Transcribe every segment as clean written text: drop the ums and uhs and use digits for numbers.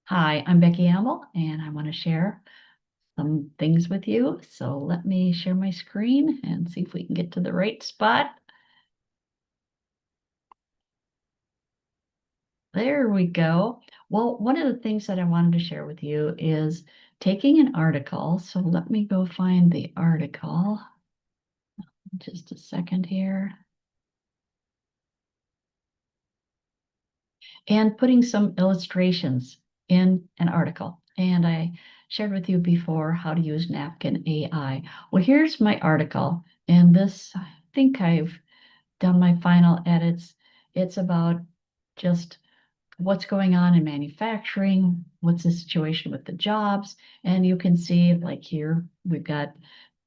Hi, I'm Becky Amble, and I want to share some things with you. So let me share my screen and see if we can get to the right spot. There we go. Well, one of the things that I wanted to share with you is taking an article. So let me go find the article. Just a second here. And putting some illustrations in an article. And I shared with you before how to use Napkin AI. Well, here's my article. And this, I think I've done my final edits. It's about just what's going on in manufacturing, what's the situation with the jobs. And you can see, like here, we've got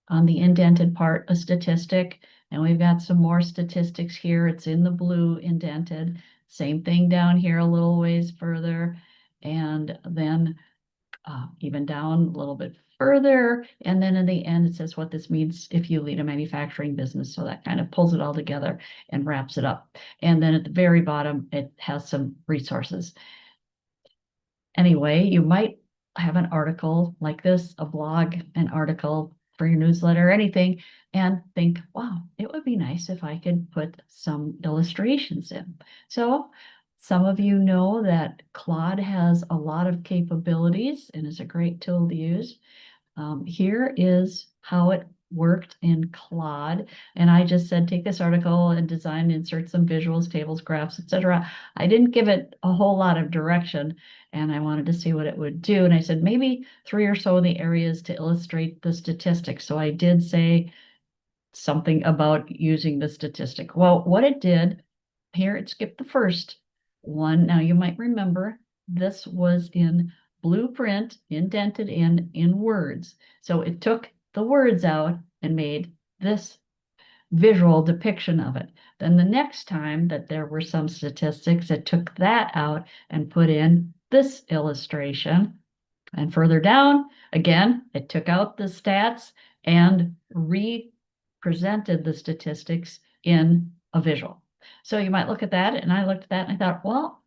on the indented part a statistic, and we've got some more statistics here. It's in the blue indented. Same thing down here a little ways further. And then even down a little bit further. And then in the end, it says what this means if you lead a manufacturing business. So that kind of pulls it all together and wraps it up. And then at the very bottom, it has some resources. Anyway, you might have an article like this, a blog, an article for your newsletter, anything, and think, wow, it would be nice if I could put some illustrations in. So some of you know that Claude has a lot of capabilities and is a great tool to use. Here is how it worked in Claude. And I just said, take this article and design, insert some visuals, tables, graphs, etc. I didn't give it a whole lot of direction, and I wanted to see what it would do. And I said, maybe three or so of the areas to illustrate the statistics. So I did say something about using the statistic. Well, what it did, here it skipped the first one. Now you might remember this was in blueprint, indented in words. So it took the words out and made this visual depiction of it. Then the next time that there were some statistics, it took that out and put in this illustration. And further down, again, it took out the stats and represented the statistics in a visual. So you might look at that, and I looked at that and I thought, well,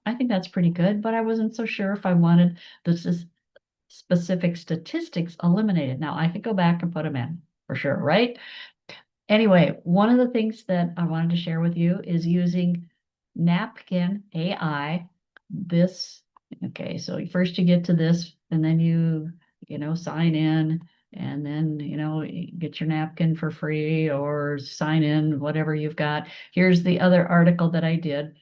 I think that's pretty good, but I wasn't so sure if I wanted the specific statistics eliminated. Now I could go back and put them in for sure, right? Anyway, one of the things that I wanted to share with you is using Napkin AI. This, okay, so first you get to this, and then sign in, and then, get your napkin for free or sign in, whatever you've got. Here's the other article that I did,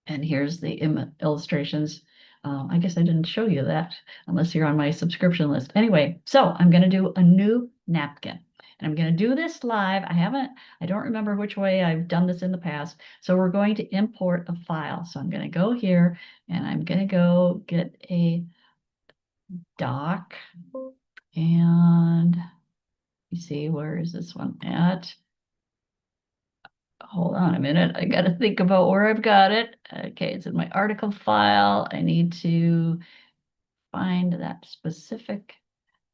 and here's the illustrations. I guess I didn't show you that unless you're on my subscription list. Anyway, so I'm going to do a new napkin. And I'm going to do this live. I don't remember which way I've done this in the past. So we're going to import a file. So I'm going to go here and I'm going to go get a doc. And you see, where is this one at? Hold on a minute. I got to think about where I've got it. Okay, it's in my article file. I need to find that specific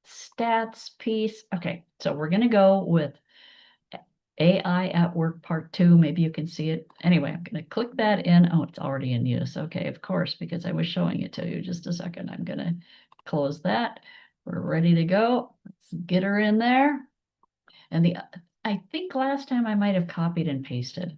stats piece. Okay, so we're going to go with AI at Work Part 2. Maybe you can see it. Anyway, I'm going to click that in. Oh, it's already in use. Okay, of course, because I was showing it to you. Just a second. I'm going to close that. We're ready to go. Let's get her in there. And I think last time I might have copied and pasted.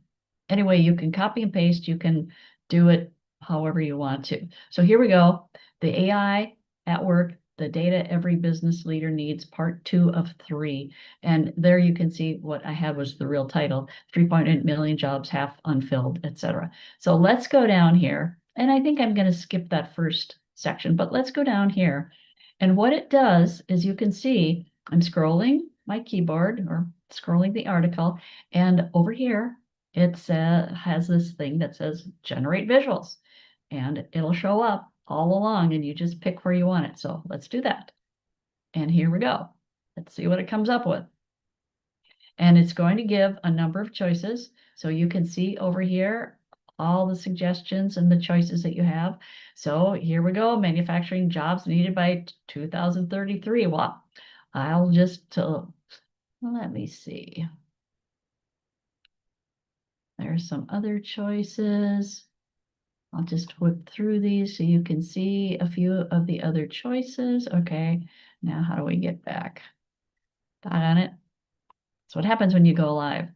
Anyway, you can copy and paste. You can do it however you want to. So here we go. The AI at work, the data every business leader needs, part 2 of 3. And there you can see what I had was the real title, 3.8 million jobs, half unfilled, etc. So let's go down here. And I think I'm going to skip that first section, but let's go down here. And what it does is you can see I'm scrolling my keyboard or scrolling the article, and over here it has this thing that says generate visuals, and it'll show up all along, and you just pick where you want it. So let's do that. And here we go. Let's see what it comes up with. And it's going to give a number of choices. So you can see over here all the suggestions and the choices that you have. So here we go, manufacturing jobs needed by 2033. Well, I'll just, let me see. There's some other choices. I'll just whip through these so you can see a few of the other choices. Okay, now how do we get back? Dot on it. That's what happens when you go live.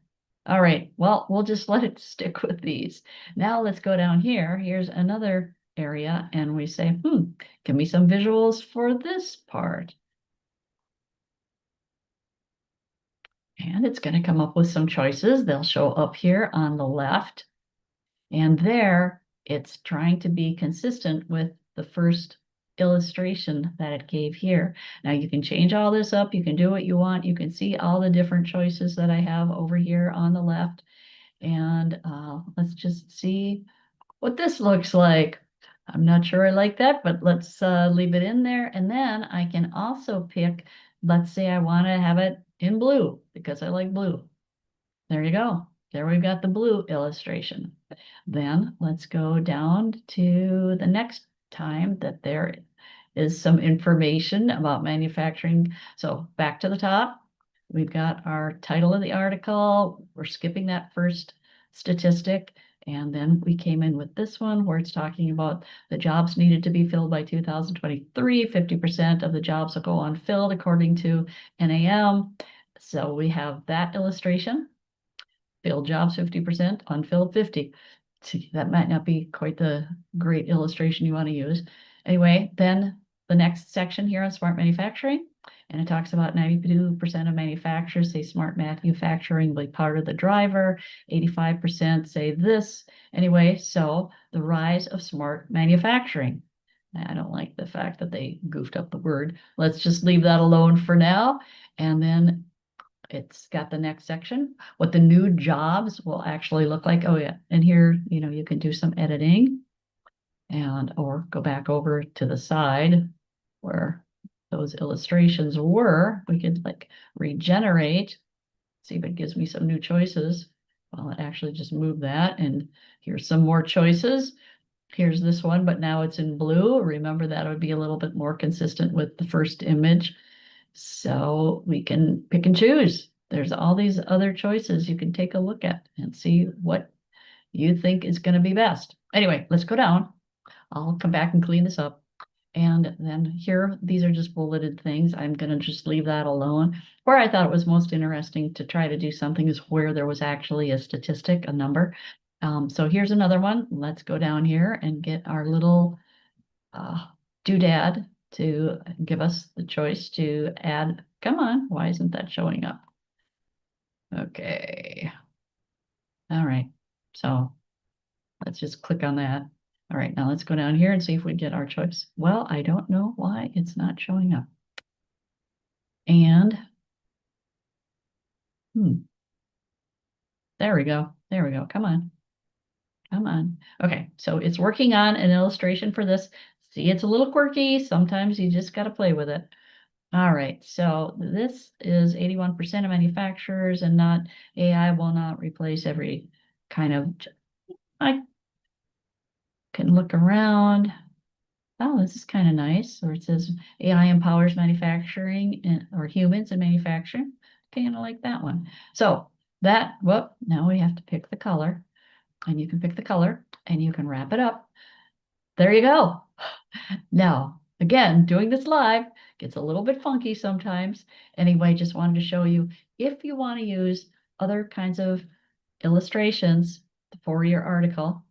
All right, well, we'll just let it stick with these. Now let's go down here. Here's another area, and we say, give me some visuals for this part. And it's going to come up with some choices. They'll show up here on the left. And there, it's trying to be consistent with the first illustration that it gave here. Now you can change all this up. You can do what you want. You can see all the different choices that I have over here on the left. And let's just see what this looks like. I'm not sure I like that, but let's leave it in there. And then I can also pick, let's say I want to have it in blue because I like blue. There you go. There we've got the blue illustration. Then let's go down to the next time that there is some information about manufacturing. So back to the top, we've got our title of the article. We're skipping that first statistic. And then we came in with this one where it's talking about the jobs needed to be filled by 2023. 50% of the jobs will go unfilled according to NAM. So we have that illustration. Filled jobs 50%, unfilled 50. See, that might not be quite the great illustration you want to use. Anyway, then the next section here on smart manufacturing, and it talks about 92% of manufacturers say smart manufacturing will be part of the driver. 85% say this. Anyway, so the rise of smart manufacturing. I don't like the fact that they goofed up the word. Let's just leave that alone for now. And then it's got the next section, what the new jobs will actually look like. Oh yeah, and here, you can do some editing and or go back over to the side where those illustrations were. We could like regenerate, see if it gives me some new choices. Well, it actually just moved that, and here's some more choices. Here's this one, but now it's in blue. Remember, that would be a little bit more consistent with the first image. So we can pick and choose. There's all these other choices you can take a look at and see what you think is going to be best. Anyway, let's go down. I'll come back and clean this up. And then here, these are just bulleted things. I'm going to just leave that alone. Where I thought it was most interesting to try to do something is where there was actually a statistic, a number. So here's another one. Let's go down here and get our little doodad to give us the choice to add. Come on, why isn't that showing up? Okay. All right. So let's just click on that. All right, now let's go down here and see if we get our choice. Well, I don't know why it's not showing up. And there we go. There we go. Come on. Come on. Okay, so it's working on an illustration for this. See, it's a little quirky. Sometimes you just got to play with it. All right, so this is 81% of manufacturers and not AI will not replace every kind of, I can look around. Oh, this is kind of nice. Or it says AI empowers manufacturing or humans in manufacturing. Kind of like that one. So that, well, now we have to pick the color, and you can pick the color and you can wrap it up. There you go. Now, again, doing this live gets a little bit funky sometimes. Anyway, just wanted to show you if you want to use other kinds of illustrations for your article,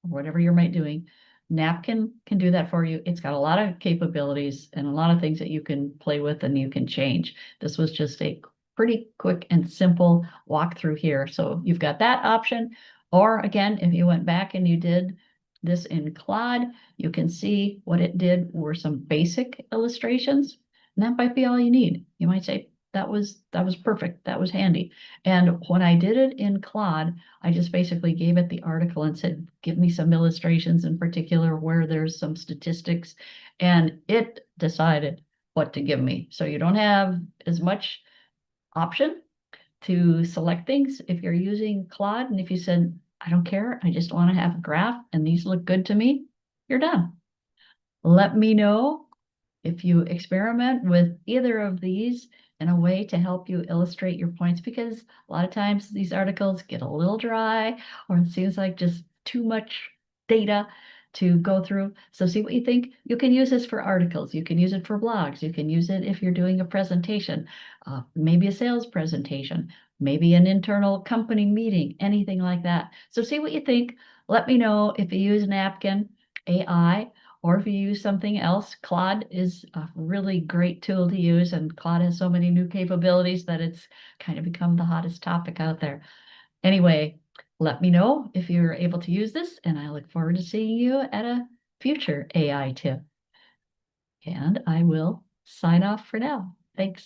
or whatever you might doing, Napkin can do that for you. It's got a lot of capabilities and a lot of things that you can play with and you can change. This was just a pretty quick and simple walkthrough here. So you've got that option. Or again, if you went back and you did this in Claude, you can see what it did were some basic illustrations, and that might be all you need. You might say, that was perfect. That was handy. And when I did it in Claude, I just basically gave it the article and said, give me some illustrations in particular where there's some statistics, and it decided what to give me. So you don't have as much option to select things if you're using Claude. And if you said, I don't care, I just want to have a graph and these look good to me, you're done. Let me know if you experiment with either of these in a way to help you illustrate your points, because a lot of times these articles get a little dry or it seems like just too much data. to go through. So see what you think. You can use this for articles. You can use it for blogs. You can use it if you're doing a presentation, maybe a sales presentation, maybe an internal company meeting, anything like that. So see what you think. Let me know if you use Napkin AI or if you use something else. Claude is a really great tool to use, and Claude has so many new capabilities that it's kind of become the hottest topic out there. Anyway, let me know if you're able to use this, and I look forward to seeing you at a future AI tip. And I will sign off for now. Thanks.